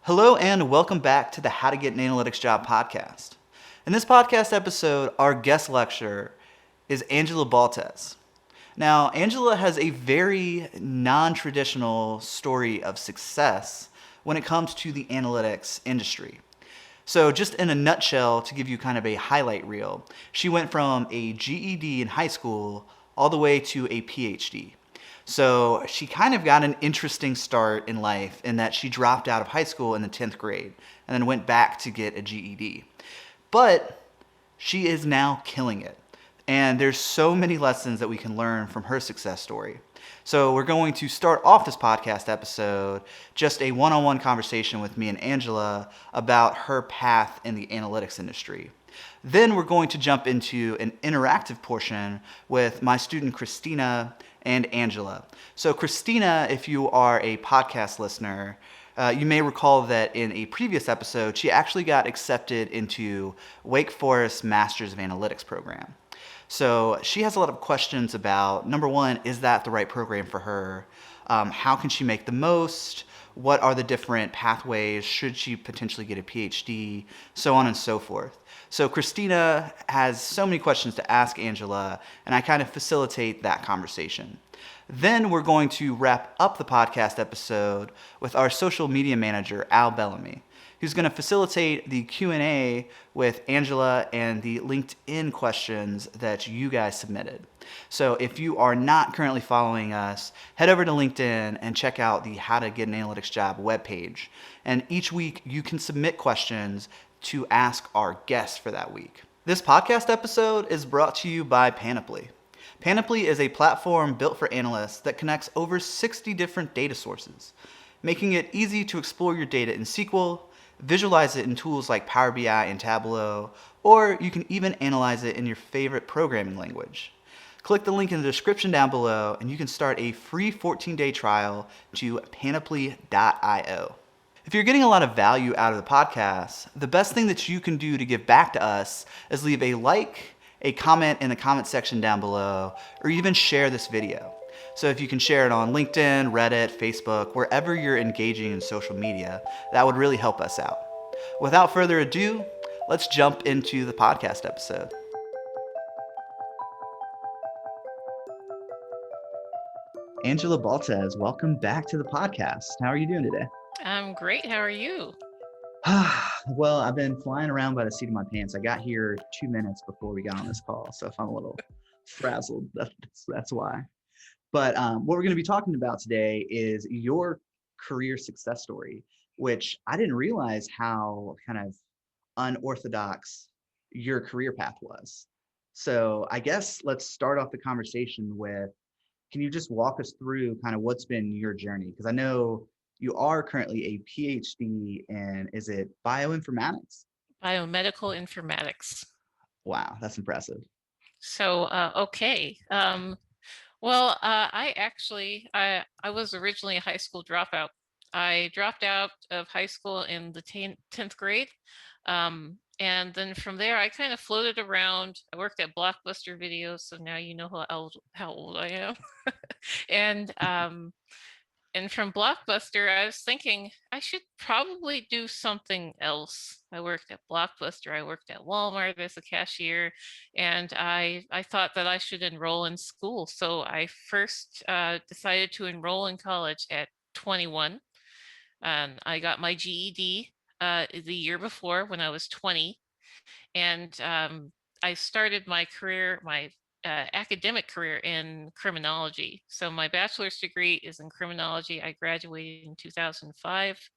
Hello and welcome back to the How to Get an Analytics Job podcast. In this podcast episode, our guest lecturer is Angela Baltes. Now, Angela has a very non-traditional story of success when it comes to the analytics industry. So just in a nutshell, to give you kind of a highlight reel, she went from a GED in high school all the way to a PhD. So she kind of got an interesting start in life in that she dropped out of high school in the 10th grade and then went back to get a GED. But she is now killing it. And there's so many lessons that we can learn from her success story. So we're going to start off this podcast episode just a one-on-one conversation with me and Angela about her path in the analytics industry. Then we're going to jump into an interactive portion with my student Christina and Angela. So Christina, if you are a podcast listener, you may recall that in a previous episode, she actually got accepted into Wake Forest Masters of Analytics program. So she has a lot of questions about, number one, is that the right program for her? How can she make the most? What are the different pathways? Should she potentially get a PhD? So on and so forth. So Christina has so many questions to ask Angela, and I kind of facilitate that conversation. Then we're going to wrap up the podcast episode with our social media manager, Al Bellamy, who's going to facilitate the Q&A with Angela and the LinkedIn questions that you guys submitted. So if you are not currently following us, head over to LinkedIn and check out the How to Get an Analytics Job webpage. And each week you can submit questions to ask our guests for that week. This podcast episode is brought to you by Panoply. Panoply is a platform built for analysts that connects over 60 different data sources, making it easy to explore your data in SQL, visualize it in tools like Power BI and Tableau, or you can even analyze it in your favorite programming language. Click the link in the description down below and you can start a free 14-day trial to panoply.io. If you're getting a lot of value out of the podcast, the best thing that you can do to give back to us is leave a like, a comment in the comment section down below, or even share this video. So if you can share it on LinkedIn, Reddit, Facebook, wherever you're engaging in social media, that would really help us out. Without further ado, let's jump into the podcast episode. Angela Baltes, welcome back to the podcast. How are you doing today? I'm great. How are you? Well, I've been flying around by the seat of my pants. I got here 2 minutes before we got on this call, so if I'm a little frazzled, that's why. But what we're going to be talking about today is your career success story, which I didn't realize how kind of unorthodox your career path was. So I guess let's start off the conversation with, can you just walk us through kind of what's been your journey? Because I know you are currently a PhD in, is it bioinformatics? Biomedical Informatics. Wow, that's impressive. So, okay. I was originally a high school dropout. I dropped out of high school in the 10th grade. And then from there, I kind of floated around. I worked at Blockbuster Video, so now you know how old I am. And And from Blockbuster, I was thinking I should probably do something else. I worked at Blockbuster, I worked at Walmart as a cashier, and I thought that I should enroll in school. So I first decided to enroll in college at 21. And I got my GED the year before when I was 20. And I started my academic career in criminology. So my bachelor's degree is in criminology. I graduated in 2005.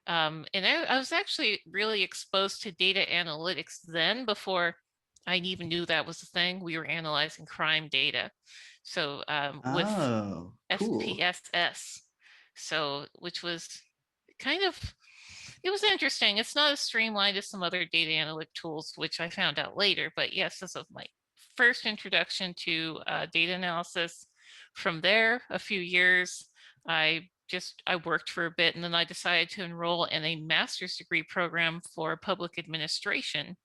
And I was actually really exposed to data analytics then before I even knew that was a thing. We were analyzing crime data. So with Oh, cool. SPSS, so which was kind of it was interesting. It's not as streamlined as some other data analytic tools, which I found out later. But yes, this was my first introduction to data analysis. From there, a few years, I worked for a bit, and then I decided to enroll in a master's degree program for public administration,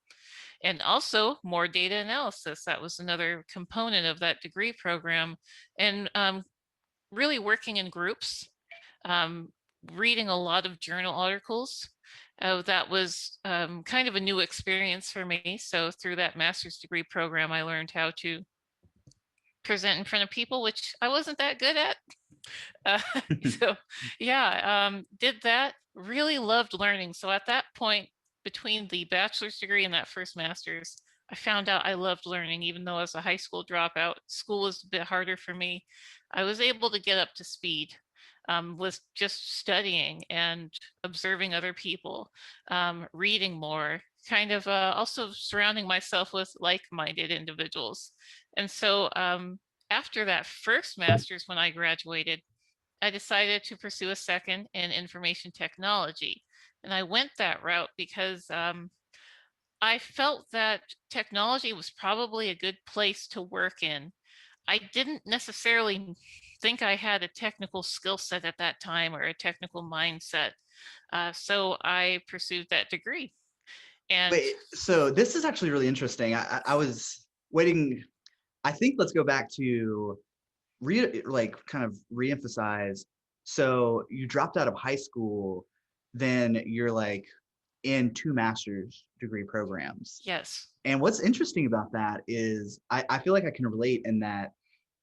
and also more data analysis. That was another component of that degree program, and really working in groups. Um, reading a lot of journal articles. That was kind of a new experience for me. So through that master's degree program, I learned how to present in front of people, which I wasn't that good at. Uh, so yeah, did that. Really loved learning. So at that point, between the bachelor's degree and that first master's, I found out I loved learning, even though as a high school dropout, school was a bit harder for me. I was able to get up to speed with just studying and observing other people, reading more, kind of also surrounding myself with like-minded individuals. And so after that first master's, when I graduated, I decided to pursue a second in information technology. And I went that route because I felt that technology was probably a good place to work in. I didn't necessarily think I had a technical skill set at that time or a technical mindset. So I pursued that degree. And Wait, so this is actually really interesting. I was waiting. I think let's go back to kind of reemphasize. So you dropped out of high school, then you're like in two master's degree programs. yes, And what's interesting about that is I feel like I can relate in that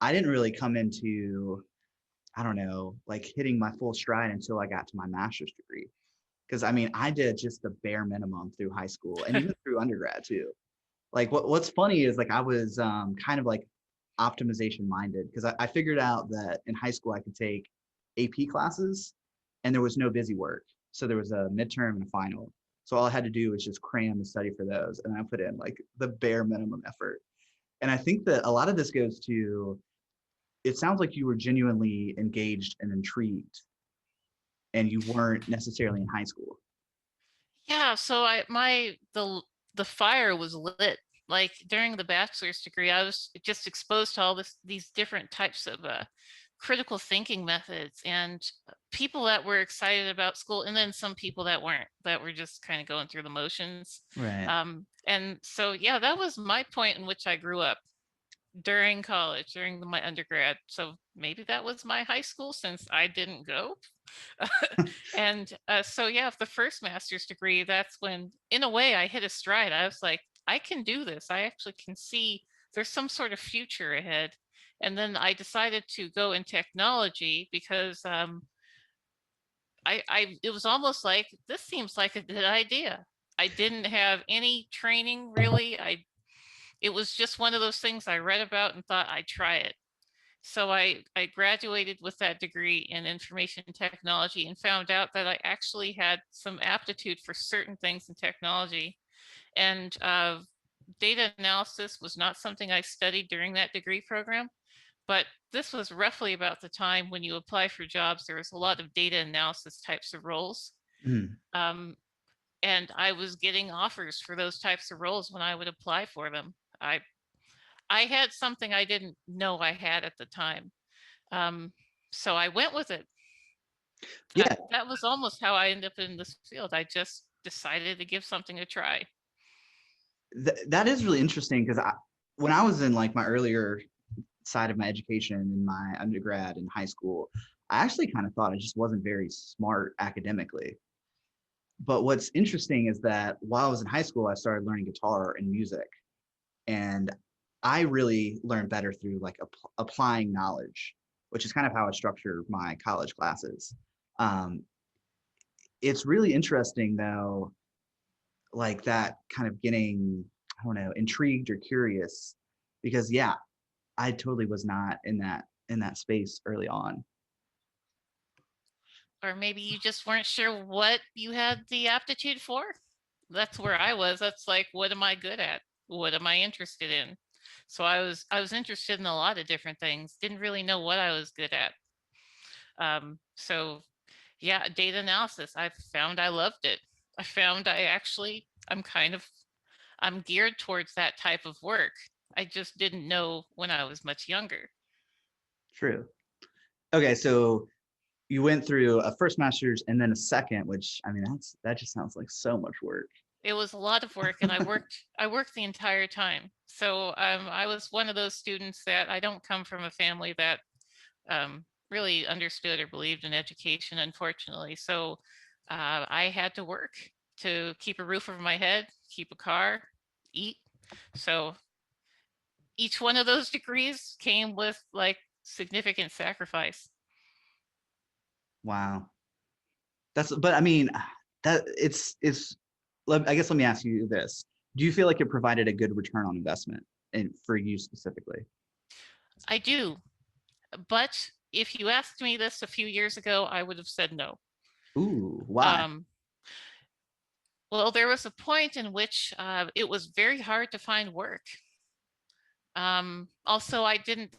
I didn't really come into, I don't know, like hitting my full stride until I got to my master's degree. Because I mean, I did just the bare minimum through high school and even through undergrad too. Like what's funny is like I was kind of like optimization minded because I figured out that in high school I could take AP classes and there was no busy work. So there was a midterm and a final. So all I had to do was just cram and study for those. And I put in like the bare minimum effort. And I think that a lot of this goes to, it sounds like you were genuinely engaged and intrigued and you weren't necessarily in high school. yeah. So the fire was lit. Like during the bachelor's degree, I was just exposed to all these different types of critical thinking methods and people that were excited about school, and then some people that weren't, that were just kind of going through the motions. Right. And so, yeah, that was my point in which I grew up during college, during my undergrad. So maybe that was my high school since I didn't go. And so, yeah, the first master's degree, that's when, in a way, I hit a stride. I was like, I can do this. I actually can see there's some sort of future ahead. And then I decided to go in technology because it was almost like this seems like a good idea. I didn't have any training really. It was just one of those things I read about and thought I'd try it. So I graduated with that degree in information technology and found out that I actually had some aptitude for certain things in technology. And data analysis was not something I studied during that degree program, but this was roughly about the time when you apply for jobs. There was a lot of data analysis types of roles. Mm. Um, and I was getting offers for those types of roles when I would apply for them. I had something I didn't know I had at the time. Um, so I went with it. Yeah, That was almost how I ended up in this field. I just decided to give something a try. that is really interesting because when I was in like my earlier side of my education in my undergrad and high school, I actually kind of thought I just wasn't very smart academically. But what's interesting is that while I was in high school, I started learning guitar and music. And I really learned better through like applying knowledge, which is kind of how I structure my college classes. Um, it's really interesting though, like that kind of getting, I don't know, intrigued or curious because yeah, I totally was not in that space early on. Or maybe you just weren't sure what you had the aptitude for. That's where I was. That's like, what am I good at? What am I interested in? So I was interested in a lot of different things. Didn't really know what I was good at. So yeah, data analysis. I found I loved it. I found I'm geared towards that type of work. I just didn't know when I was much younger. True. Okay, so you went through a first master's and then a second, which I mean that just sounds like so much work. It was a lot of work, and I worked the entire time. So I was one of those students that I don't come from a family that really understood or believed in education, unfortunately. So I had to work to keep a roof over my head, keep a car, eat. So each one of those degrees came with like significant sacrifice. Wow. But I mean, that I guess let me ask you this. Do you feel like it provided a good return on investment and for you specifically? I do. But if you asked me this a few years ago, I would have said no. Ooh, why? Um, well, there was a point in which it was very hard to find work. Also,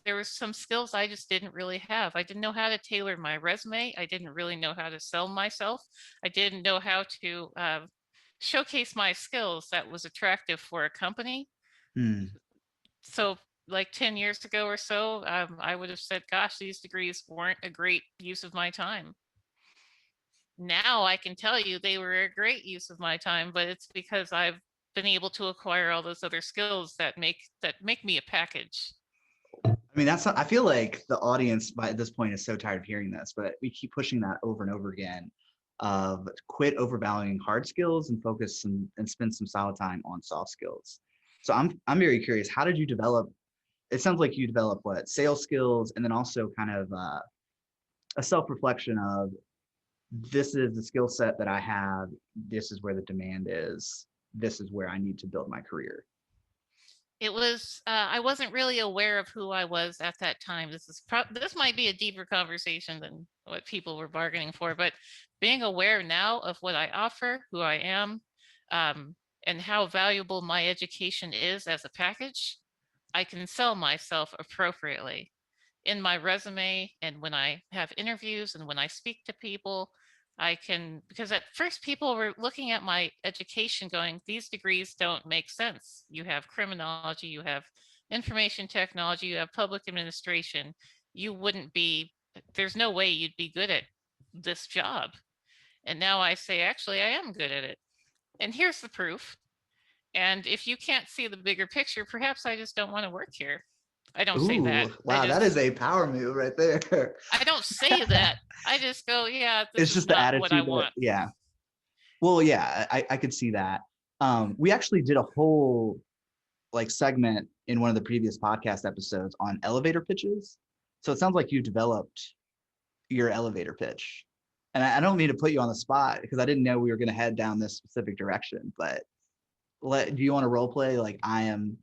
there was some skills I just didn't really have. I didn't know how to tailor my resume. I didn't really know how to sell myself. I didn't know how to showcase my skills that was attractive for a company. Hmm. So like 10 years ago or so, I would have said, gosh, these degrees weren't a great use of my time. Now I can tell you they were a great use of my time, but it's because I've been able to acquire all those other skills that make me a package. I mean, I feel like the audience by this point is so tired of hearing this, but we keep pushing that over and over again of quit overvaluing hard skills and focus and spend some solid time on soft skills. So I'm very curious, how did you develop, it sounds like you developed what, sales skills, and then also kind of a self-reflection of this is the skill set that I have, this is where the demand is, this is where I need to build my career. I wasn't really aware of who I was at that time. This might be a deeper conversation than what people were bargaining for, but being aware now of what I offer, who I am, and how valuable my education is as a package, I can sell myself appropriately in my resume and when I have interviews and when I speak to people. I can, because at first people were looking at my education going, these degrees don't make sense. You have criminology, you have information technology, you have public administration. You wouldn't be, there's no way you'd be good at this job. And now I say, actually, I am good at it. And here's the proof. And if you can't see the bigger picture, perhaps I just don't want to work here. I don't say that. Ooh, wow, that is a power move right there. I don't say that. I just go, yeah, this It's is just the not what I attitude that, want. yeah. Well, yeah, I could see that. We actually did a whole like segment in one of the previous podcast episodes on elevator pitches. So it sounds like you developed your elevator pitch. And I don't mean to put you on the spot because I didn't know we were going to head down this specific direction, but do you want to role play? Like, I am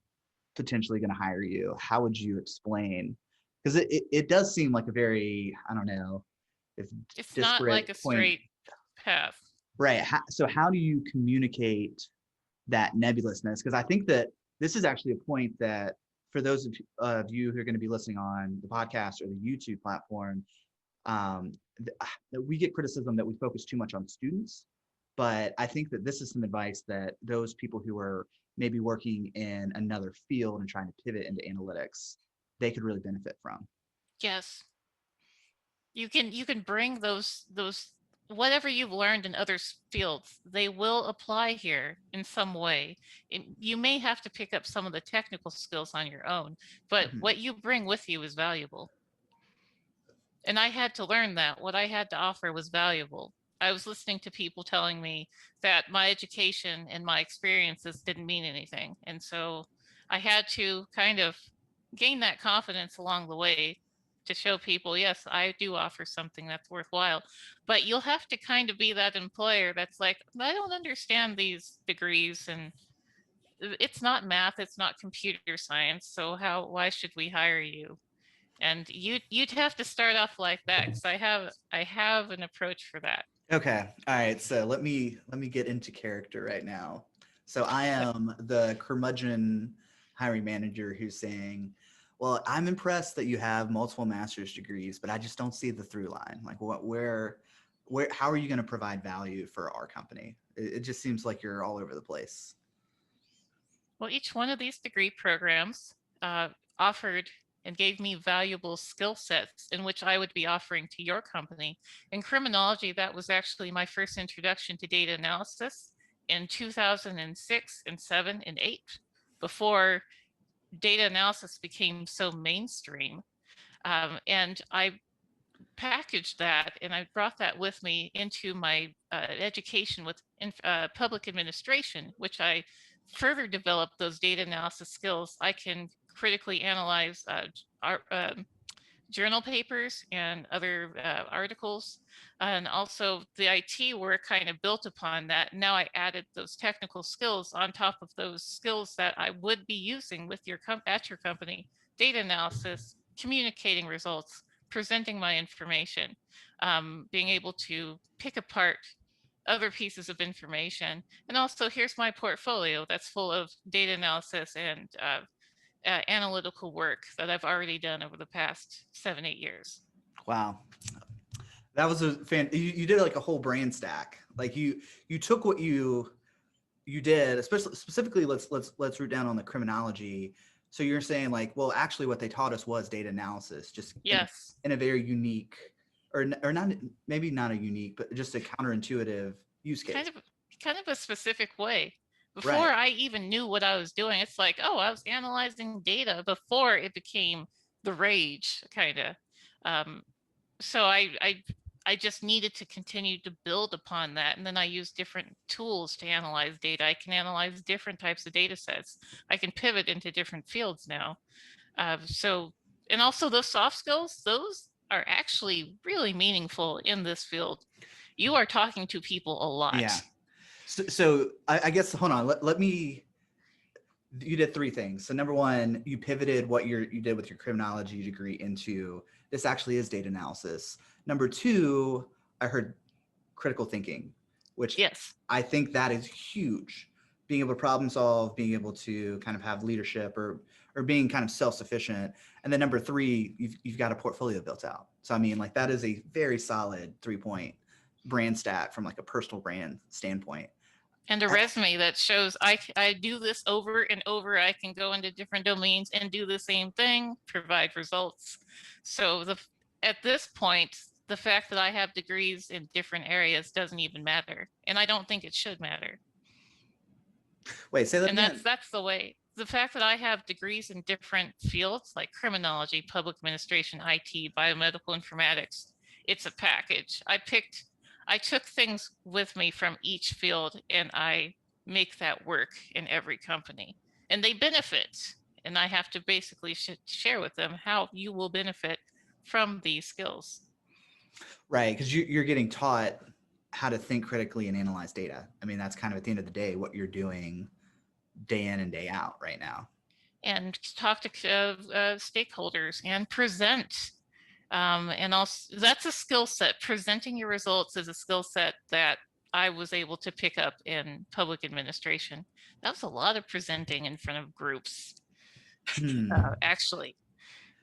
potentially going to hire you. How would you explain? Because it does seem like a very, I don't know, if It's not disparate like a point. straight path. Right. So how do you communicate that nebulousness? Because I think that this is actually a point that for those of you who are going to be listening on the podcast or the YouTube platform, um, we get criticism that we focus too much on students. But I think that this is some advice that those people who are maybe working in another field and trying to pivot into analytics, they could really benefit from. Yes. You can bring those whatever you've learned in other fields, they will apply here in some way. You may have to pick up some of the technical skills on your own, but Mhm. what you bring with you is valuable. And I had to learn that what I had to offer was valuable. I was listening to people telling me that my education and my experiences didn't mean anything. And so I had to kind of gain that confidence along the way to show people, yes, I do offer something that's worthwhile. But you'll have to kind of be that employer that's like, I don't understand these degrees and it's not math, it's not computer science. So why should we hire you? And you'd have to start off like that because I have an approach for that. Okay. All right. So let me get into character right now. So I am the curmudgeon hiring manager who's saying, "Well, I'm impressed that you have multiple master's degrees, but I just don't see the through line. Like, how are you going to provide value for our company? It just seems like you're all over the place." Well, each one of these degree programs offered and gave me valuable skill sets in which I would be offering to your company. In criminology, that was actually my first introduction to data analysis in 2006 and 7 and 8, before data analysis became so mainstream. And I packaged that, and I brought that with me into my education with public administration, which I further developed those data analysis skills. I can critically analyze our, journal papers and other articles. And also the IT work kind of built upon that. Now I added those technical skills on top of those skills that I would be using with at your company: data analysis, communicating results, presenting my information, being able to pick apart other pieces of information. And also, here's my portfolio that's full of data analysis and analytical work that I've already done over the past 7-8 years. Wow. That was a you did like a whole brain stack. Like you took what you did, especially specifically, let's root down on the criminology. So you're saying like, well, actually what they taught us was data analysis, just Yes. in a very unique, or not, maybe not a unique, but just a counterintuitive use case. Kind of a specific way. Before Right. I even knew what I was doing, it's like, oh, I was analyzing data before it became the rage, kind of. So I just needed to continue to build upon that. And then I use different tools to analyze data. I can analyze different types of data sets. I can pivot into different fields now. And also those soft skills, those are actually really meaningful in this field. You are talking to people a lot. Yeah. So I guess, hold on, let me, you did three things. So number one, you pivoted what you did with your criminology degree into, this actually is data analysis. Number two, I heard critical thinking, which Yes. I think that is huge. Being able to problem solve, being able to kind of have leadership, or being kind of self-sufficient. And then number three, you've got a portfolio built out. So I mean, like, that is a very solid 3-point brand stat from like a personal brand standpoint. And a resume that shows I do this over and over. I can go into different domains and do the same thing, provide results. So at this point, the fact that I have degrees in different areas doesn't even matter. And I don't think it should matter. Wait, say that And again. that's the way. The fact that I have degrees in different fields like criminology, public administration, IT, biomedical informatics, it's a package. I took things with me from each field, and I make that work in every company. And they benefit. And I have to basically share with them how you will benefit from these skills. Right, because you're getting taught how to think critically and analyze data. I mean, that's kind of, at the end of the day, what you're doing day in and day out right now. And talk to stakeholders and present. And also, that's a skill set. Presenting your results is a skill set that I was able to pick up in public administration. That was a lot of presenting in front of groups, actually.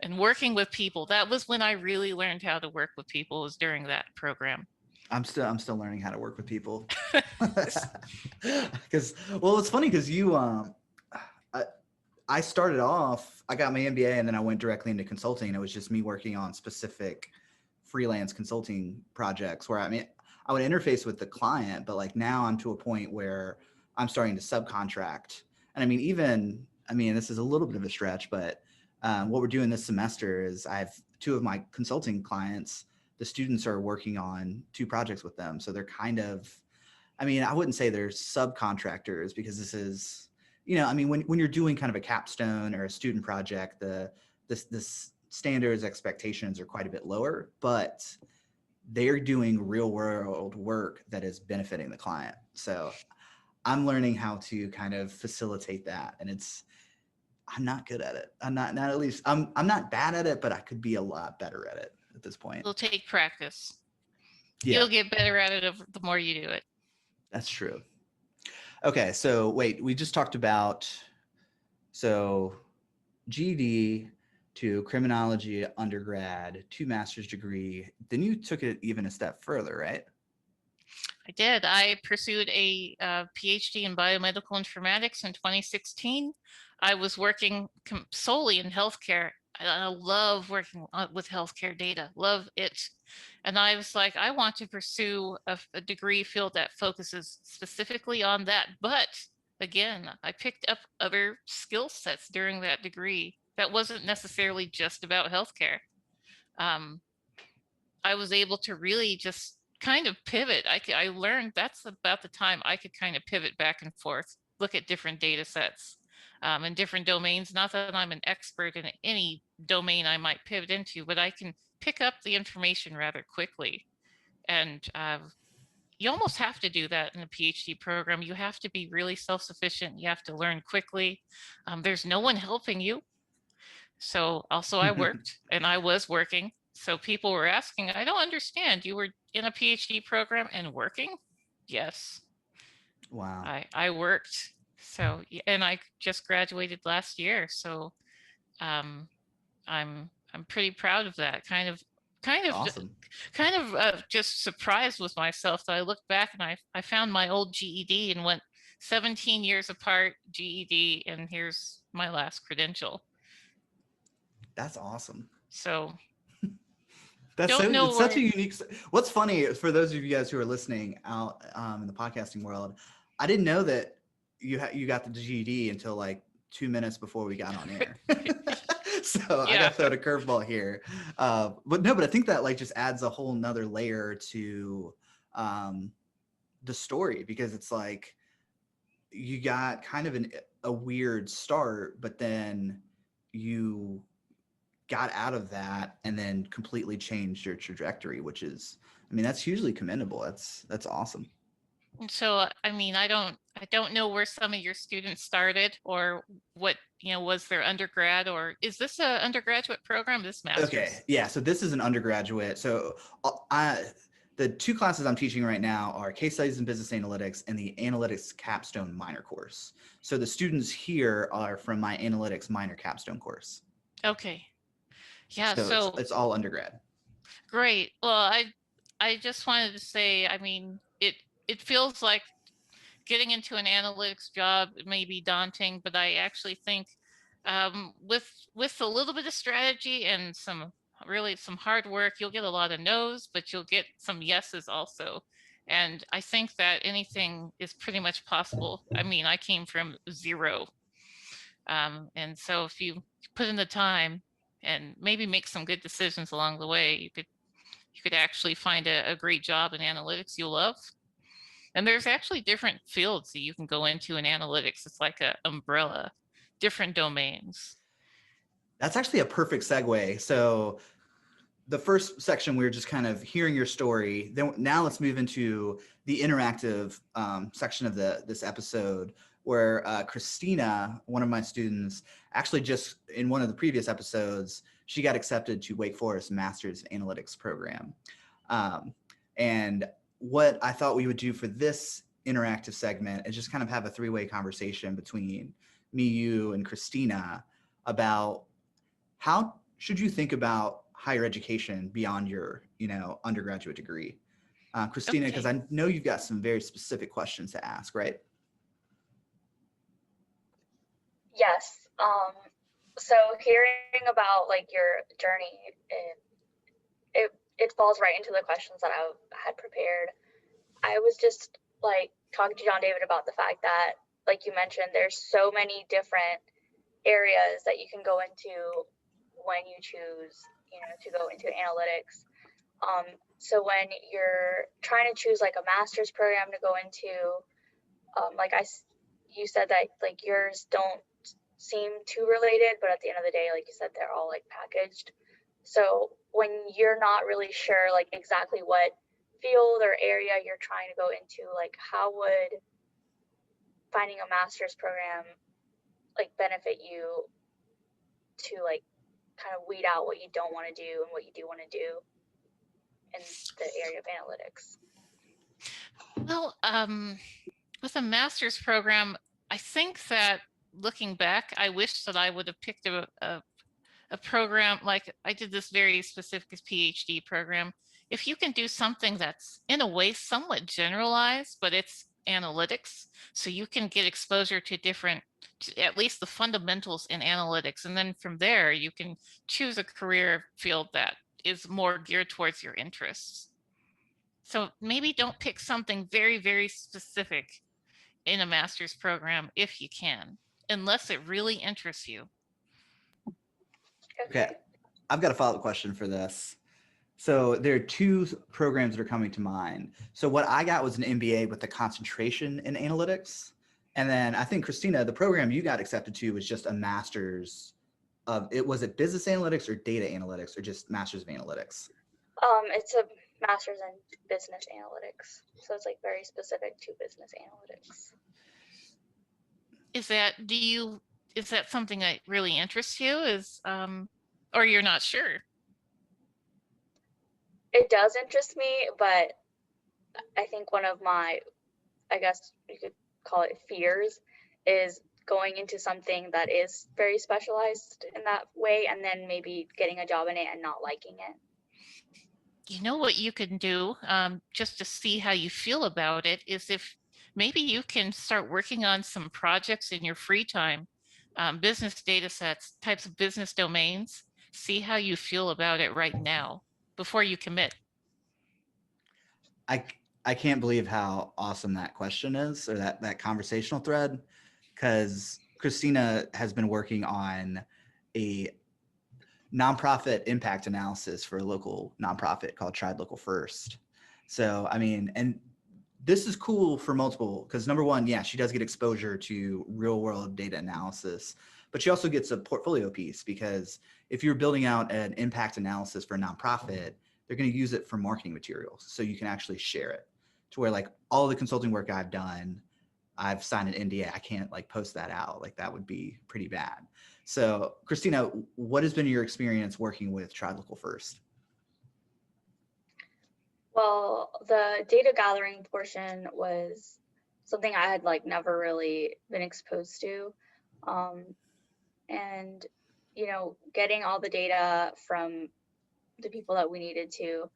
And working with people. That was when I really learned how to work with people, was during that program. I'm still learning how to work with people. Because, well, it's funny because I started off, I got my MBA and then I went directly into consulting. It was just me working on specific freelance consulting projects where, I mean, I would interface with the client, but like now I'm to a point where I'm starting to subcontract. And I mean, this is a little bit of a stretch, but what we're doing this semester is I have two of my consulting clients. The students are working on 2 projects with them. So they're kind of, I mean, I wouldn't say they're subcontractors, because this is, I mean, when you're doing kind of a capstone or a student project, the standards expectations are quite a bit lower, but they're doing real world work that is benefiting the client. So I'm learning how to kind of facilitate that. And I'm not good at it. I'm not at least, I'm not bad at it, but I could be a lot better at it at this point. It'll take practice. Yeah. You'll get better at it the more you do it. That's true. Okay, so wait, we just talked about, so GED to criminology undergrad to master's degree. Then you took it even a step further, right? I did. I pursued a PhD in biomedical informatics in 2016. I was working solely in healthcare. I love working with healthcare data, love it. And I was like, I want to pursue a degree field that focuses specifically on that. But again, I picked up other skill sets during that degree that wasn't necessarily just about healthcare. I was able to really just kind of pivot. I learned that's about the time I could kind of pivot back and forth, look at different data sets in different domains. Not that I'm an expert in any domain I might pivot into, but I can pick up the information rather quickly. And you almost have to do that in a PhD program. You have to be really self-sufficient. You have to learn quickly. There's no one helping you. So also I worked and I was working. So people were asking, I don't understand. You were in a PhD program and working? Yes, Wow. I worked. So, and I just graduated last year. So um, I'm pretty proud of that. Kind of Awesome. just surprised with myself that I looked back and I found my old GED and went 17 years apart GED, and here's my last credential. That's awesome. So That's so, don't know it's such a where. unique. What's funny for those of you guys who are listening out in the podcasting world, I didn't know that you got the GED until like 2 minutes before we got on air. So I Yeah. got thrown a curveball here, but no, but I think that like just adds a whole nother layer to um, the story, because it's like you got kind of a weird start, but then you got out of that and then completely changed your trajectory, which is, I mean, that's hugely commendable. That's awesome. And so I mean, I don't know where some of your students started or what, was their undergrad, or is this a undergraduate program, this Okay, master's? yeah. So this is an undergraduate. So the two classes I'm teaching right now are case studies in business analytics and the Analytics Capstone minor course. So the students here are from my Analytics Minor Capstone course. Okay. Yeah, So so it's all undergrad. great. Well, I just wanted to say, I mean, it feels like getting into an analytics job may be daunting, but I actually think with a little bit of strategy and some hard work, you'll get a lot of no's, but you'll get some yeses also. And I think that anything is pretty much possible. I mean, I came from zero. And so if you put in the time and maybe make some good decisions along the way, you could actually find a great job in analytics you'll love. And there's actually different fields that you can go into in analytics. It's like an umbrella, different domains. That's actually a perfect segue. So the first section, we were just kind of hearing your story. Then now let's move into the interactive section of this episode, where Christina, one of my students, actually just in one of the previous episodes, she got accepted to Wake Forest Master's Analytics program. And what I thought we would do for this interactive segment is just kind of have a three-way conversation between me, you, and Christina about how should you think about higher education beyond your, undergraduate degree? Christina, because Okay. I know you've got some very specific questions to ask, right? Yes. So hearing about like your journey, it falls right into the questions that I had prepared. I was just like talking to John David about the fact that, like you mentioned, there's so many different areas that you can go into when you choose, to go into analytics. So when you're trying to choose like a master's program to go into, you said that like yours don't seem too related, but at the end of the day, like you said, they're all like packaged. So when you're not really sure like exactly what field or area you're trying to go into, like how would finding a master's program like benefit you to like kind of weed out what you don't want to do and what you do want to do in the area of analytics? Well, with a master's program, I think that looking back, I wish that I would have picked a program like I did this very specific PhD program. If you can do something that's in a way somewhat generalized, but it's analytics, so you can get exposure to at least the fundamentals in analytics. And then from there, you can choose a career field that is more geared towards your interests. So maybe don't pick something very, very specific in a master's program if you can, unless it really interests you. Okay. Okay. I've got a follow-up question for this. So there are two programs that are coming to mind. So what I got was an MBA with a concentration in analytics. And then I think, Christina, the program you got accepted to was just a master's of it. Was it business analytics or data analytics or just master's of analytics? It's a master's in business analytics. So it's like very specific to business analytics. Is that something that really interests you? Or you're not sure? It does interest me, but I think one of my, I guess you could call it fears, is going into something that is very specialized in that way and then maybe getting a job in it and not liking it. You know what you can do, just to see how you feel about it, is if maybe you can start working on some projects in your free time, business data sets, types of business domains, see how you feel about it right now before you commit. I I can't believe how awesome that question is, or that conversational thread, because Christina has been working on a nonprofit impact analysis for a local nonprofit called Tried Local First. So I mean, and this is cool for multiple, because number one, yeah, she does get exposure to real world data analysis, but she also gets a portfolio piece, because if you're building out an impact analysis for a nonprofit, they're going to use it for marketing materials. So you can actually share it to where, like, all the consulting work I've done, I've signed an NDA. I can't like post that out. Like, that would be pretty bad. So Christina, what has been your experience working with Tried Local First? Well, the data gathering portion was something I had like never really been exposed to. And, getting all the data from the people that we needed to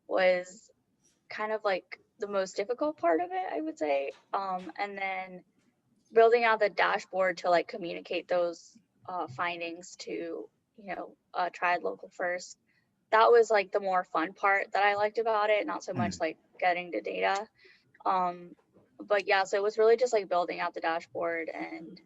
was kind of like the most difficult part of it, I would say. And then building out the dashboard to like communicate those findings to, Tried Local First. That was like the more fun part that I liked about it, not so much like getting the data. But yeah, so it was really just like building out the dashboard and,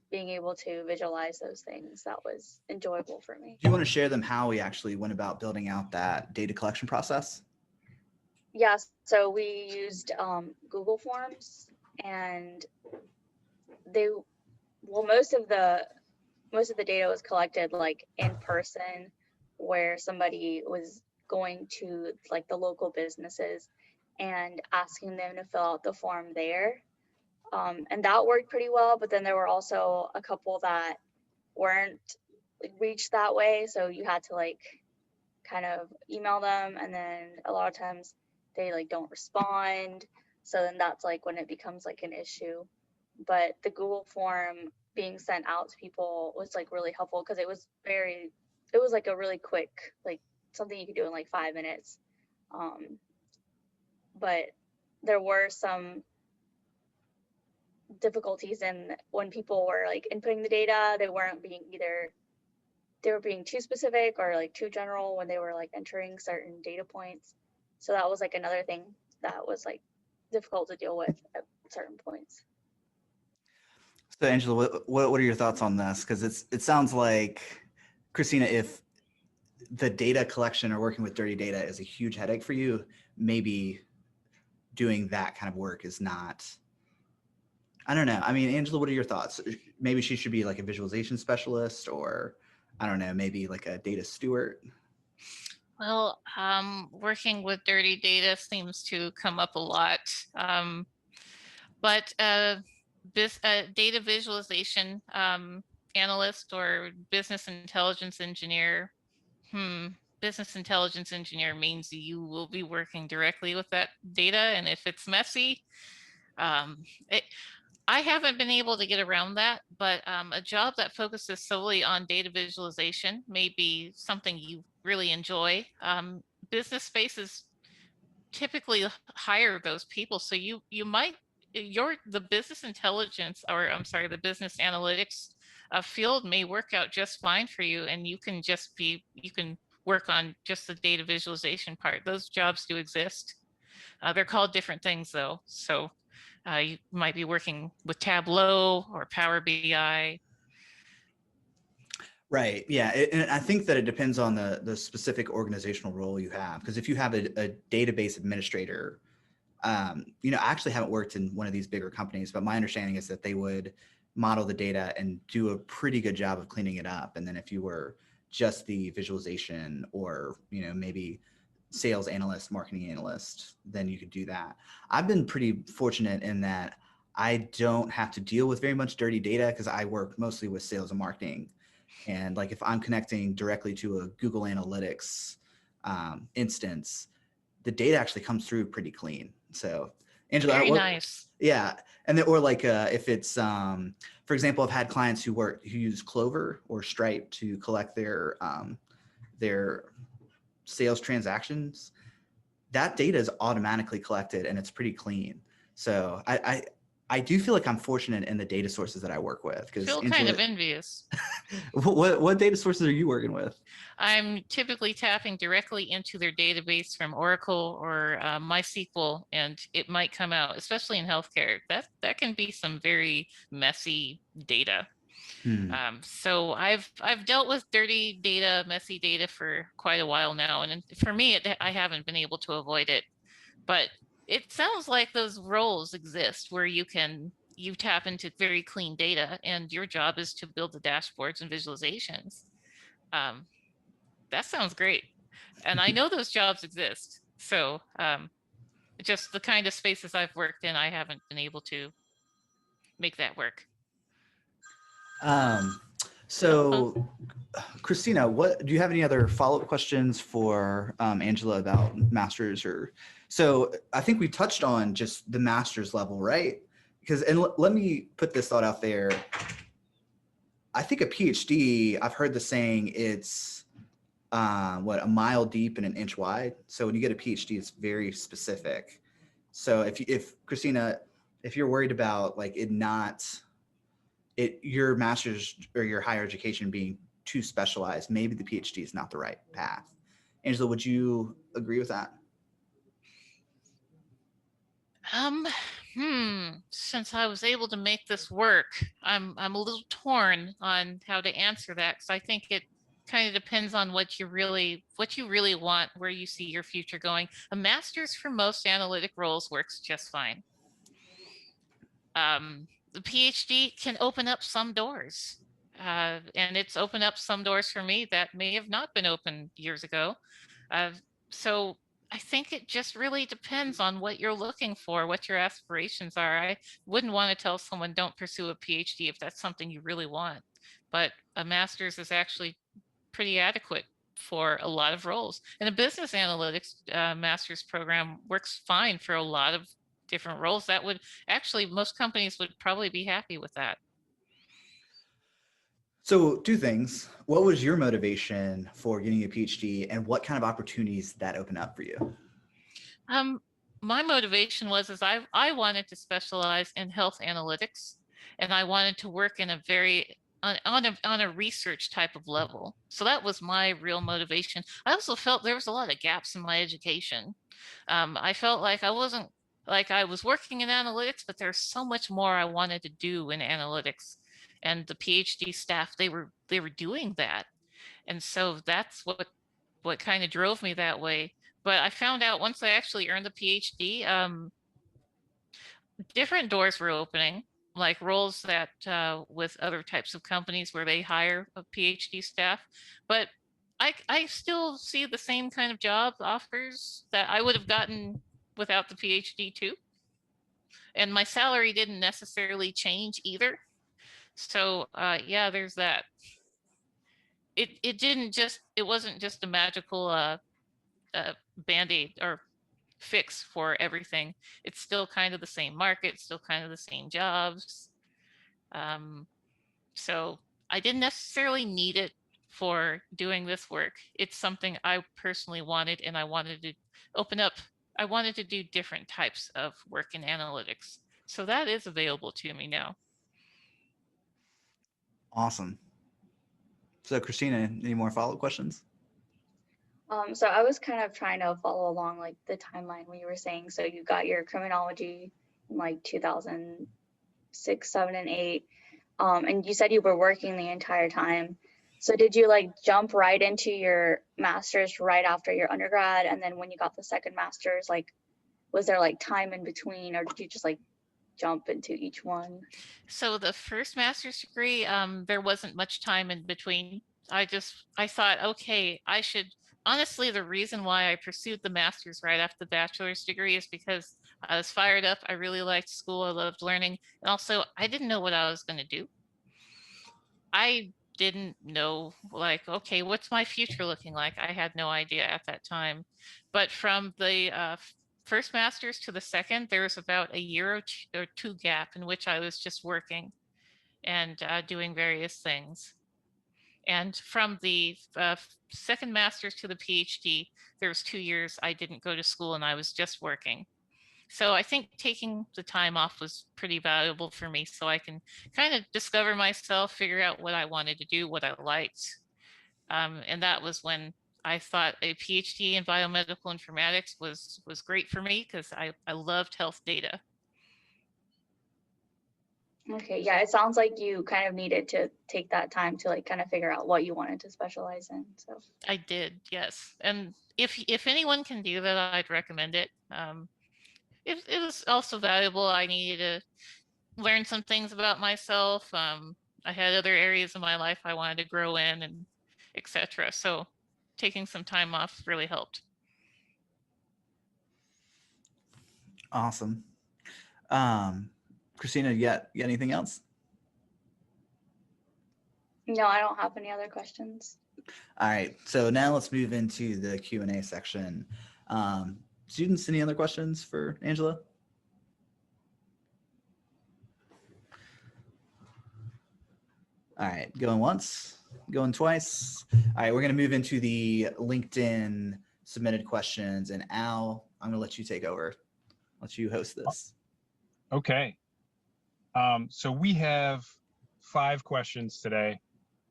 being able to visualize those things. That was enjoyable for me. Do you want to share them how we actually went about building out that data collection process? Yes, so we used Google Forms, and most of the data was collected like in person, where somebody was going to like the local businesses and asking them to fill out the form there. And that worked pretty well, but then there were also a couple that weren't like reached that way, so you had to like kind of email them, and then a lot of times they like don't respond, so then that's like when it becomes like an issue. But the Google form being sent out to people was like really helpful, because it was like a really quick, like something you could do in like 5 minutes. But there were some difficulties in when people were like inputting the data. They were being too specific or like too general when they were like entering certain data points. So that was like another thing that was like difficult to deal with at certain points. So Angela, what are your thoughts on this? Because it sounds like, Christina, if the data collection or working with dirty data is a huge headache for you, maybe doing that kind of work is not. I don't know. I mean, Angela, what are your thoughts? Maybe she should be like a visualization specialist, or I don't know, maybe like a data steward. Well, working with dirty data seems to come up a lot. But data visualization analyst or business intelligence engineer. Business intelligence engineer means you will be working directly with that data, and if it's messy, um, it, I haven't been able to get around that, but a job that focuses solely on data visualization may be something you really enjoy. Business spaces typically hire those people, so you might the business intelligence, or I'm sorry, the business analytics field may work out just fine for you, and you can work on just the data visualization part. Those jobs do exist. They're called different things though, so you might be working with Tableau or Power BI. Right. Yeah. And I think that it depends on the specific organizational role you have. Because if you have a database administrator, I actually haven't worked in one of these bigger companies, but my understanding is that they would model the data and do a pretty good job of cleaning it up. And then if you were just the visualization or, maybe sales analyst, marketing analyst, then you could do that. I've been pretty fortunate in that I don't have to deal with very much dirty data because I work mostly with sales and marketing. And like if I'm connecting directly to a Google Analytics instance, the data actually comes through pretty clean. So, Angela, Very nice. Yeah, and then, or like if it's, for example, I've had clients who use Clover or Stripe to collect their sales transactions. That data is automatically collected and it's pretty clean. So I do feel like I'm fortunate in the data sources that I work with. I Because feel kind of envious. what data sources are you working with? I'm typically tapping directly into their database from Oracle or MySQL, and it might come out, especially in healthcare. That can be some very messy data. So I've dealt with dirty data, messy data for quite a while now, and for me, I haven't been able to avoid it. But it sounds like those roles exist where you tap into very clean data, and your job is to build the dashboards and visualizations. That sounds great. And I know those jobs exist. So just the kind of spaces I've worked in, I haven't been able to make that work. So Christina, do you have any other follow-up questions for Angela about masters? So I think we touched on just the master's level, right? Let me put this thought out there. I think a PhD, I've heard the saying it's a mile deep and an inch wide. So when you get a PhD, it's very specific. So if Christina, if you're worried about like your master's or your higher education being too specialized, maybe the PhD is not the right path. Angela, would you agree with that? Since I was able to make this work, I'm a little torn on how to answer that, because I think it kind of depends on what you really want, where you see your future going. A master's for most analytic roles works just fine. The PhD can open up some doors, and it's opened up some doors for me that may have not been open years ago. So I think it just really depends on what you're looking for, what your aspirations are. I wouldn't want to tell someone don't pursue a PhD if that's something you really want, but a master's is actually pretty adequate for a lot of roles. And a business analytics master's program works fine for a lot of different roles. That would actually, most companies would probably be happy with that. So 2 things. What was your motivation for getting a PhD and what kind of opportunities that open up for you? My motivation was I wanted to specialize in health analytics, and I wanted to work in a very on a research type of level. So that was my real motivation. I also felt there was a lot of gaps in my education. I felt like I was working in analytics, but there's so much more I wanted to do in analytics. And the PhD staff, they were doing that. And so that's what kind of drove me that way. But I found out once I actually earned the PhD, different doors were opening, like roles that with other types of companies where they hire a PhD staff. But I still see the same kind of job offers that I would have gotten without the PhD too. And my salary didn't necessarily change either. So yeah, there's that. It wasn't just a magical band-aid or fix for everything. It's still kind of the same market, still kind of the same jobs. So I didn't necessarily need it for doing this work. It's something I personally wanted, and I wanted to open up. I wanted to do different types of work in analytics. So that is available to me now. Awesome. So Christina, any more follow-up questions? So I was kind of trying to follow along like the timeline when you were saying, so you got your criminology in like 2006, 7, and 8. And you said you were working the entire time. So did you like jump right into your master's right after your undergrad? And then when you got the second master's, like, was there like time in between, or did you just like jump into each one? So the first master's degree, there wasn't much time in between. I thought, okay, I should, honestly, the reason why I pursued the master's right after the bachelor's degree is because I was fired up. I really liked school. I loved learning. And also, I didn't know what I was going to do. I didn't know, like, okay, what's my future looking like? I had no idea at that time. But from the first master's to the second, there was about a year or two gap in which I was just working and doing various things. And from the second master's to the PhD, there was 2 years I didn't go to school and I was just working. So I think taking the time off was pretty valuable for me so I can kind of discover myself, figure out what I wanted to do, what I liked. And that was when I thought a PhD in biomedical informatics was great for me because I loved health data. Okay, yeah, it sounds like you kind of needed to take that time to like kind of figure out what you wanted to specialize in. So I did, yes. And if anyone can do that, I'd recommend it. It was also valuable. I needed to learn some things about myself. I had other areas of my life I wanted to grow in and etc. So taking some time off really helped. Awesome. Christina, you got anything else? no, I don't have any other questions. All right, so now let's move into the Q&A section. Students, any other questions for Angela? All right, going once, going twice. All right, we're going to move into the LinkedIn submitted questions. And Al, I'm going to let you take over. Let you host this. Okay. So we have 5 questions today.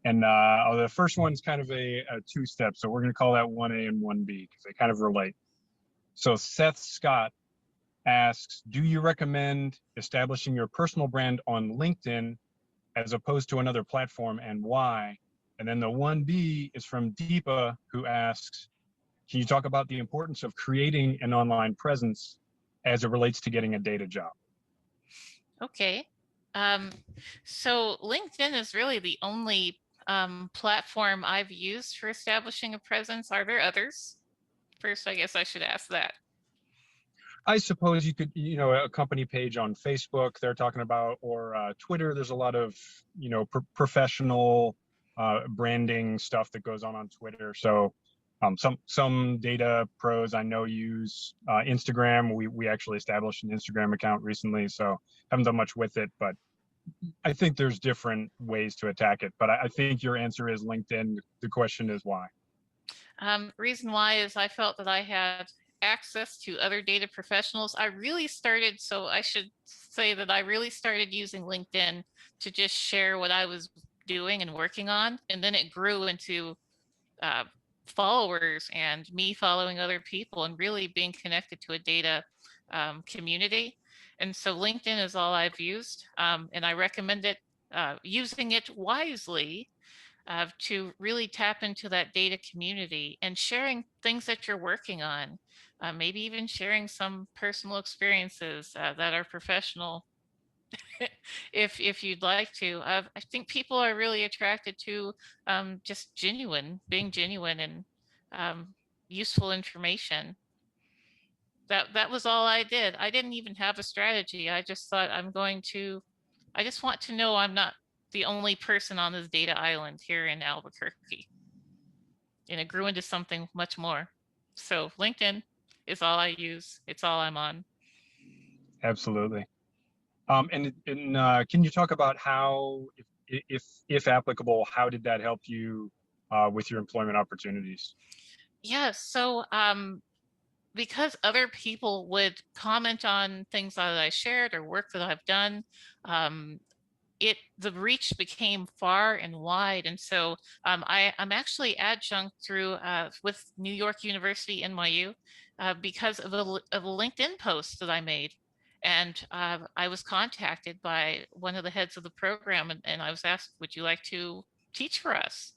And the first one's kind of a two-step. So we're going to call that 1A and 1B because they kind of relate. So Seth Scott asks, do you recommend establishing your personal brand on LinkedIn as opposed to another platform, and why? And then the 1B is from Deepa, who asks, can you talk about the importance of creating an online presence as it relates to getting a data job? Okay. So LinkedIn is really the only platform I've used for establishing a presence. Are there others? First, I guess I should ask that. I suppose you could, a company page on Facebook they're talking about, or Twitter. There's a lot of, professional branding stuff that goes on Twitter. So some data pros I know use Instagram. We actually established an Instagram account recently, so haven't done much with it, but I think there's different ways to attack it. But I think your answer is LinkedIn. The question is why. Reason why is I felt that I had access to other data professionals. I should say that I really started using LinkedIn to just share what I was doing and working on. And then it grew into followers and me following other people and really being connected to a data community. And so LinkedIn is all I've used. And I recommend it, using it wisely to really tap into that data community and sharing things that you're working on, maybe even sharing some personal experiences that are professional if you'd like to. I think people are really attracted to just being genuine and useful information. That was all I did. I didn't even have a strategy. I just thought I just want to know I'm not the only person on this data island here in Albuquerque. And it grew into something much more. So LinkedIn is all I use. It's all I'm on. Absolutely. And can you talk about how, if applicable, how did that help you with your employment opportunities? Yeah. So because other people would comment on things that I shared or work that I've done, the reach became far and wide. And so I'm actually adjunct through with New York University NYU because of a LinkedIn post that I made. And I was contacted by one of the heads of the program, and I was asked, would you like to teach for us?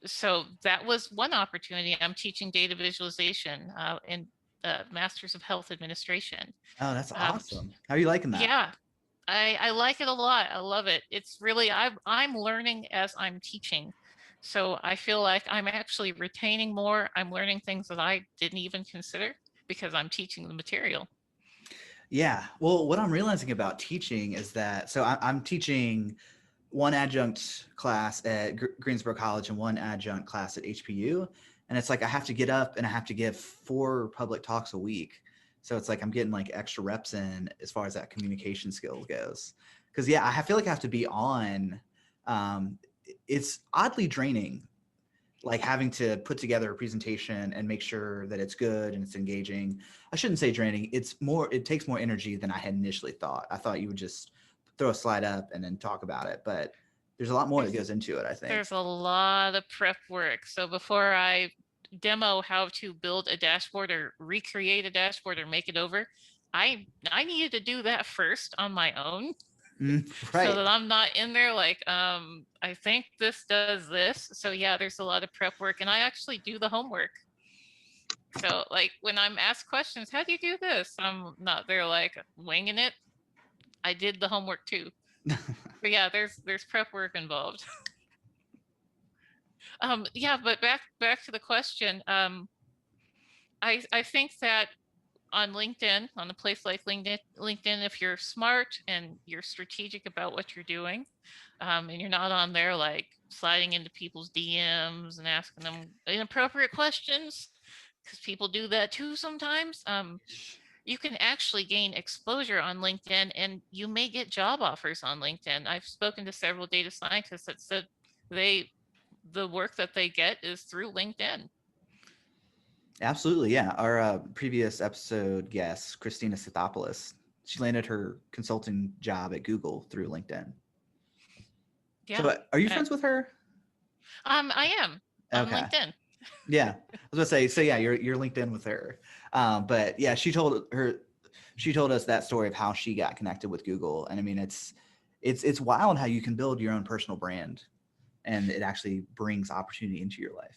So that was one opportunity. I'm teaching data visualization in Masters of Health Administration. Oh, that's Um, awesome. How are you liking that? yeah, I like it a lot. I love it. It's really I'm learning as I'm teaching. So I feel like I'm actually retaining more. I'm learning things that I didn't even consider because I'm teaching the material. Yeah. Well, what I'm realizing about teaching is that, so I'm teaching one adjunct class at Greensboro College and one adjunct class at HPU. And it's like I have to get up and I have to give 4 public talks a week. So it's like I'm getting like extra reps in as far as that communication skill goes. Because yeah, I feel like I have to be on. It's oddly draining, like having to put together a presentation and make sure that it's good and it's engaging. I shouldn't say draining. It takes more energy than I had initially thought. I thought you would just throw a slide up and then talk about it, but there's a lot more that goes into it, I think. There's a lot of prep work. So before I demo how to build a dashboard or recreate a dashboard or make it over, I needed to do that first on my own. Right. So that I'm not in there like, I think this does this. So yeah, there's a lot of prep work and I actually do the homework. So like when I'm asked questions, how do you do this? I'm not there like winging it. I did the homework too. But yeah, there's prep work involved. Yeah, but back to the question. I think that on LinkedIn, on a place like LinkedIn, if you're smart and you're strategic about what you're doing, and you're not on there like sliding into people's DMs and asking them inappropriate questions, because people do that too sometimes. You can actually gain exposure on LinkedIn and you may get job offers on LinkedIn. I've spoken to several data scientists that said the work that they get is through LinkedIn. Absolutely, yeah. Our previous episode guest, Christina Sithopoulos, she landed her consulting job at Google through LinkedIn. Yeah. So are you friends with her? I am on Okay. LinkedIn. Yeah, I was gonna say. So yeah, you're LinkedIn with her. But yeah, she told us that story of how she got connected with Google, and I mean, it's wild how you can build your own personal brand, and it actually brings opportunity into your life.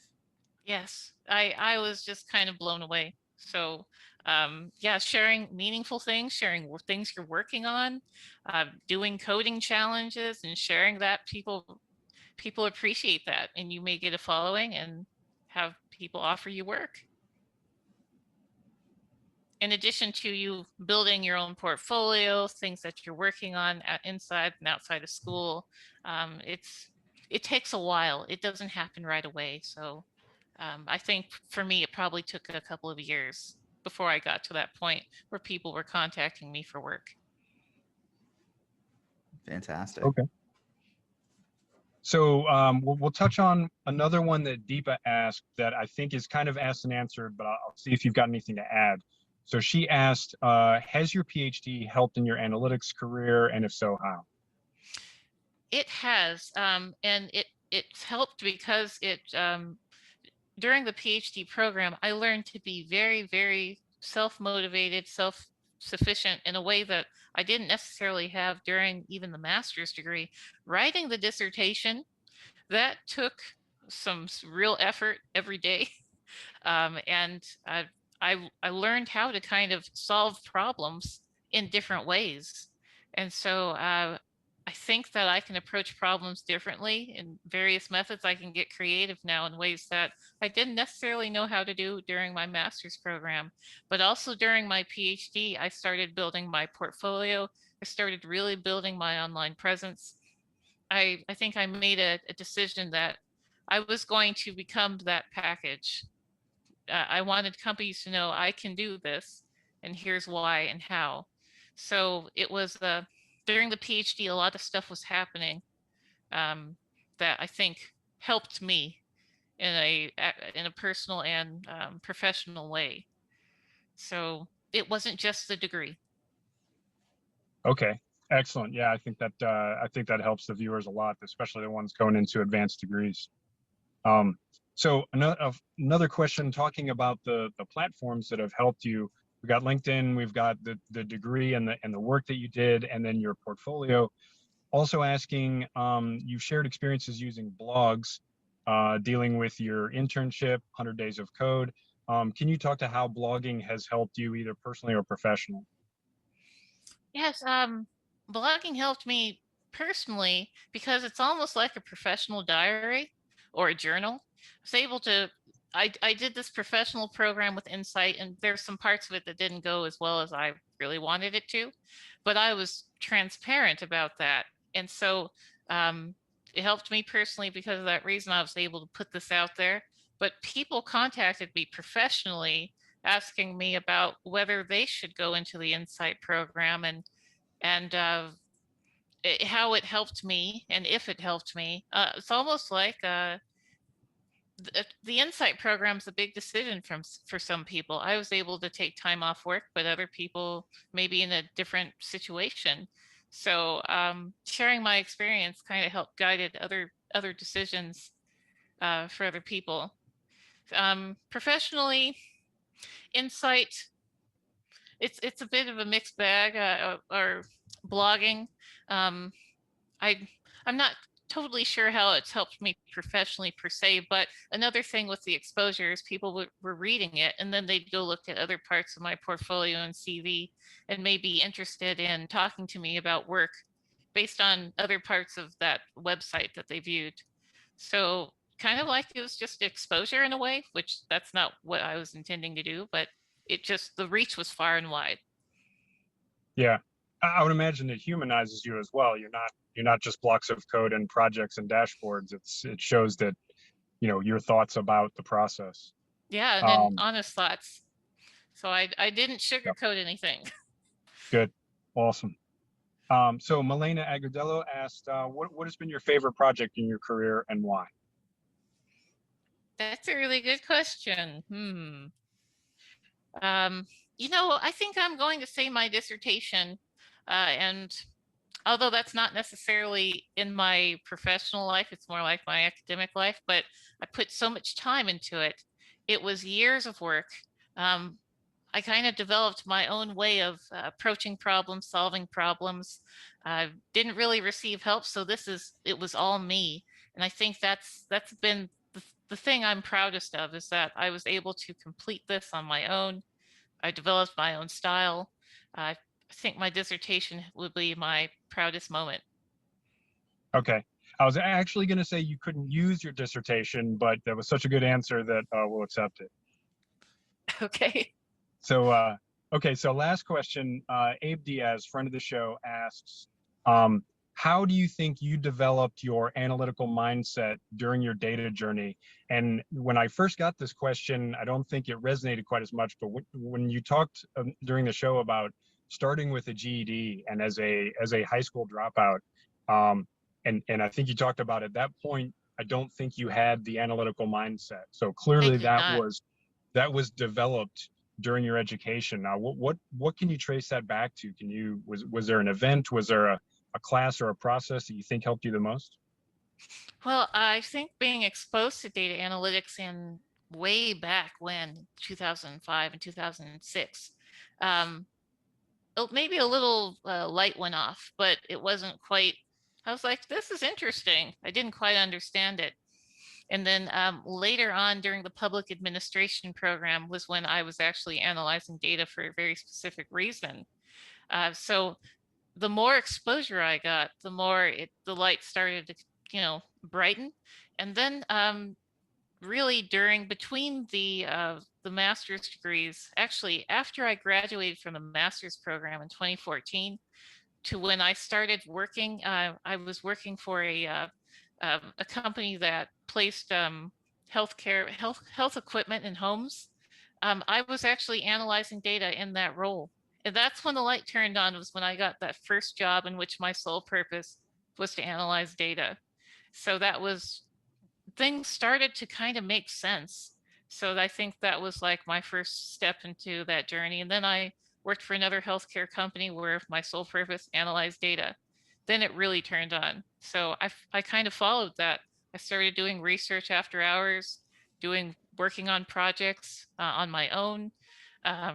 Yes, I was just kind of blown away. So yeah, sharing meaningful things, sharing things you're working on, doing coding challenges and sharing that, people appreciate that, and you may get a following and have people offer you work. In addition to you building your own portfolio, things that you're working on inside and outside of school, it takes a while. It doesn't happen right away. So I think for me, it probably took a couple of years before I got to that point where people were contacting me for work. Fantastic. Okay. So we'll touch on another one that Deepa asked that I think is kind of asked and answered, but I'll see if you've got anything to add. So she asked, has your PhD helped in your analytics career? And if so, how? It has, and it's helped because during the PhD program, I learned to be very, very self-motivated, self-sufficient in a way that I didn't necessarily have during even the master's degree. Writing the dissertation, that took some real effort every day. And I learned how to kind of solve problems in different ways. And so I think that I can approach problems differently in various methods. I can get creative now in ways that I didn't necessarily know how to do during my master's program. But also during my PhD, I started building my portfolio. I started really building my online presence. I think I made a decision that I was going to become that package. I wanted companies to know I can do this, and here's why and how. So it was during the PhD, a lot of stuff was happening that I think helped me in a personal and professional way. So it wasn't just the degree. Okay, excellent. Yeah, I think that helps the viewers a lot, especially the ones going into advanced degrees. So another question, talking about the platforms that have helped you. We got LinkedIn, we've got the degree and the work that you did, and then your portfolio. Also asking, you've shared experiences using blogs. dealing with your internship, 100 Days of Code. Can you talk to how blogging has helped you either personally or professionally? Yes, blogging helped me personally because it's almost like a professional diary or a journal. I was able to, I did this professional program with Insight, and there's some parts of it that didn't go as well as I really wanted it to, but I was transparent about that. And so it helped me personally because of that reason. I was able to put this out there. But people contacted me professionally asking me about whether they should go into the Insight program and how it helped me and if it helped me. It's almost like the Insight program is a big decision for some people. I was able to take time off work, but other people may be in a different situation. So sharing my experience kind of helped guided other decisions for other people. Professionally, Insight, it's a bit of a mixed bag. Or blogging, um, I I'm not totally sure how it's helped me professionally per se, but another thing with the exposure is people were reading it and then they'd go look at other parts of my portfolio and CV and may be interested in talking to me about work based on other parts of that website that they viewed. So kind of like it was just exposure in a way, which that's not what I was intending to do, but it just the reach was far and wide. Yeah, I would imagine it humanizes you as well. You're not just blocks of code and projects and dashboards. It shows that your thoughts about the process. Yeah, and then Um, honest thoughts. So I didn't yeah, sugarcoat anything. good, awesome. So Milena Agudelo asked, what has been your favorite project in your career and why? That's a really good question. Um, I think I'm going to say my dissertation, and although that's not necessarily in my professional life, it's more like my academic life, but I put so much time into it. It was years of work. Um, I kind of developed my own way of approaching problems, solving problems. I didn't really receive help, so it was all me. And I think that's been the thing I'm proudest of is that I was able to complete this on my own. I developed my own style. I think my dissertation would be my proudest moment. Okay. I was actually going to say you couldn't use your dissertation, but that was such a good answer that we'll accept it. Okay. So, okay. So last question, Abe Diaz, friend of the show, asks, how do you think you developed your analytical mindset during your data journey? And when I first got this question, I don't think it resonated quite as much, but when you talked during the show about starting with a GED and as a high school dropout, and I think you talked about at that point, I don't think you had the analytical mindset. So I clearly did not. that was developed during your education. Now, what can you trace that back to? Was there an event? Was there a class or a process that you think helped you the most? Well, I think being exposed to data analytics in way back when 2005 and 2006, um, maybe a little light went off, but it wasn't quite. I was like, this is interesting. I didn't quite understand it. And then later on during the public administration program was when I was actually analyzing data for a very specific reason. So the more exposure I got, the more the light started to, brighten. And then really during between the master's degrees, actually after I graduated from the master's program in 2014 to when I started working, I was working for a company that placed health equipment in homes. I was actually analyzing data in that role. And that's when the light turned on, was when I got that first job in which my sole purpose was to analyze data. So things started to kind of make sense. So I think that was like my first step into that journey. And then I worked for another healthcare company where my sole purpose analyzed data. Then it really turned on. So I kind of followed that. I started doing research after hours, working on projects on my own,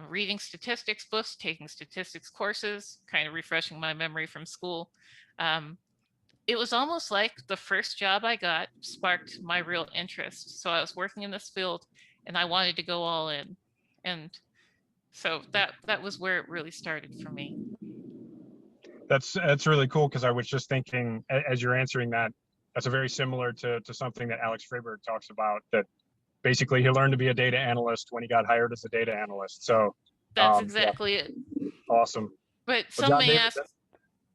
reading statistics books, taking statistics courses, kind of refreshing my memory from school. Um, it was almost like the first job I got sparked my real interest. So I was working in this field and I wanted to go all in. And so that was where it really started for me. That's really cool, because I was just thinking, as you're answering that, that's a very similar to something that Alex Freiberg talks about, that basically he learned to be a data analyst when he got hired as a data analyst. So That's yeah, exactly it. awesome. But Well, some John may David, ask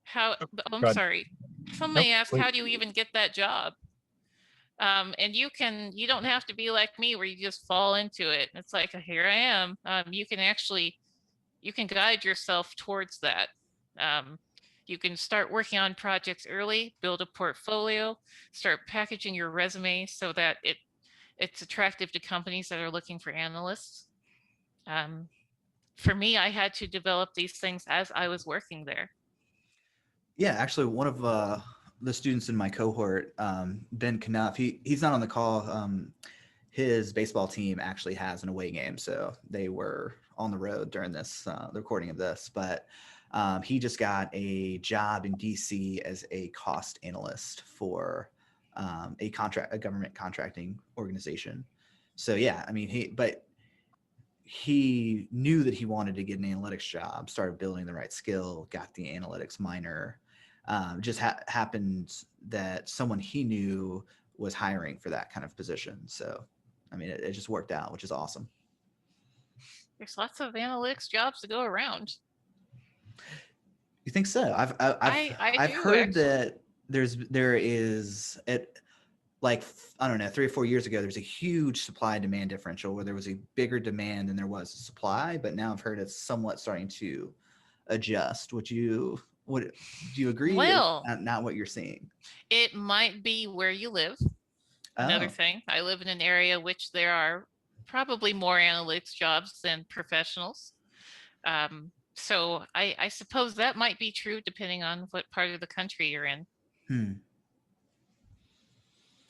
how, oh, oh, I'm go ahead. sorry. Some Nope, may ask, please. how do you even get that job? And you don't have to be like me where you just fall into it. It's like, here I am. You can guide yourself towards that. You can start working on projects early, build a portfolio, start packaging your resume so that it's attractive to companies that are looking for analysts. For me, I had to develop these things as I was working there. Yeah, actually, one of the students in my cohort, Ben Knuff, he's not on the call. His baseball team actually has an away game, so they were on the road during this the recording of this. But he just got a job in DC as a cost analyst for a government contracting organization. So yeah, I mean, he knew that he wanted to get an analytics job, started building the right skill, got the analytics minor. Just happened that someone he knew was hiring for that kind of position. So, I mean, it just worked out, which is awesome. There's lots of analytics jobs to go around. You think so? I've do, heard actually. that there is at, like, I don't know, 3 or 4 years ago, there's a huge supply demand differential where there was a bigger demand than there was supply, but now I've heard it's somewhat starting to adjust. Do you agree? Well, Not what you're seeing. it might be where you live. Another Oh, thing, I live in an area which there are probably more analytics jobs than professionals. So I suppose that might be true depending on what part of the country you're in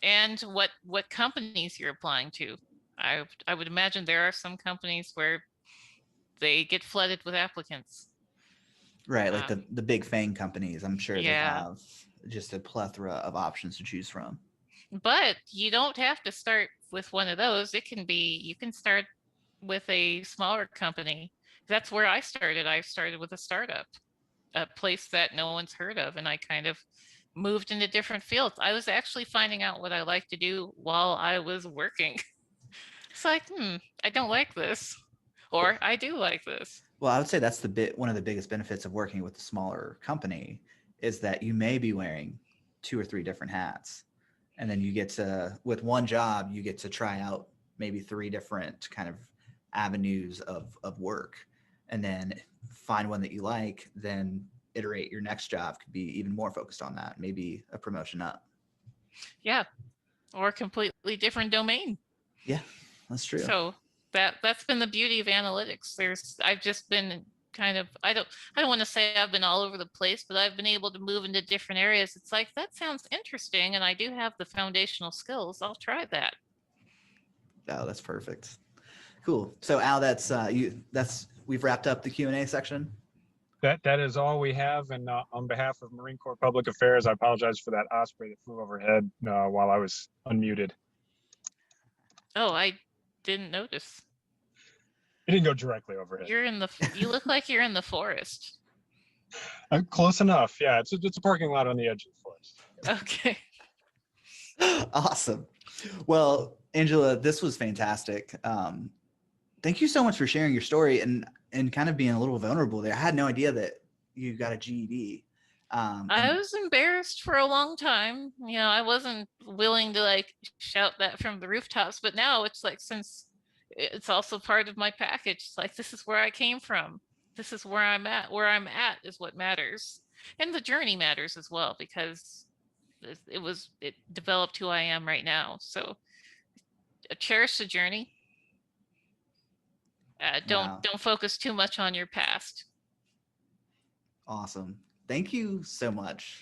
and what companies you're applying to. I would imagine there are some companies where they get flooded with applicants. right. Like the big FANG companies, I'm sure they Yeah, have just a plethora of options to choose from. but you don't have to start with one of those. You can start with a smaller company. That's where I started. I started with a startup, a place that no one's heard of, and I kind of moved into different fields. I was actually finding out what I like to do while I was working. It's like, I don't like this, or I do like this. Well, I would say that's one of the biggest benefits of working with a smaller company is that you may be wearing 2 or 3 different hats. And then you get to, with one job, you get to try out maybe 3 different kind of avenues of work, and then find one that you like, then iterate your next job could be even more focused on that, maybe a promotion up. Yeah, or a completely different domain. Yeah, that's true. So that's been the beauty of analytics. I've just been kind of I don't want to say I've been all over the place, but I've been able to move into different areas. It's like, that sounds interesting and I do have the foundational skills. I'll try that. Oh, that's perfect. Cool. So Al, we've wrapped up the Q&A section. That is all we have. And on behalf of Marine Corps Public Affairs, I apologize for that osprey that flew overhead while I was unmuted. Oh, I didn't notice. It didn't go directly overhead. You look like you're in the forest. Close enough. Yeah, it's a parking lot on the edge of the forest. Okay. Awesome. Well, Angela, this was fantastic. Thank you so much for sharing your story and kind of being a little vulnerable there. I had no idea that you got a GED. I was embarrassed for a long time. I wasn't willing to like shout that from the rooftops, but now it's like, since it's also part of my package, it's like, this is where I came from. This is where I'm at. Where I'm at is what matters. And the journey matters as well, because it developed who I am right now. So cherish the journey. Don't focus too much on your past. Awesome. Thank you so much.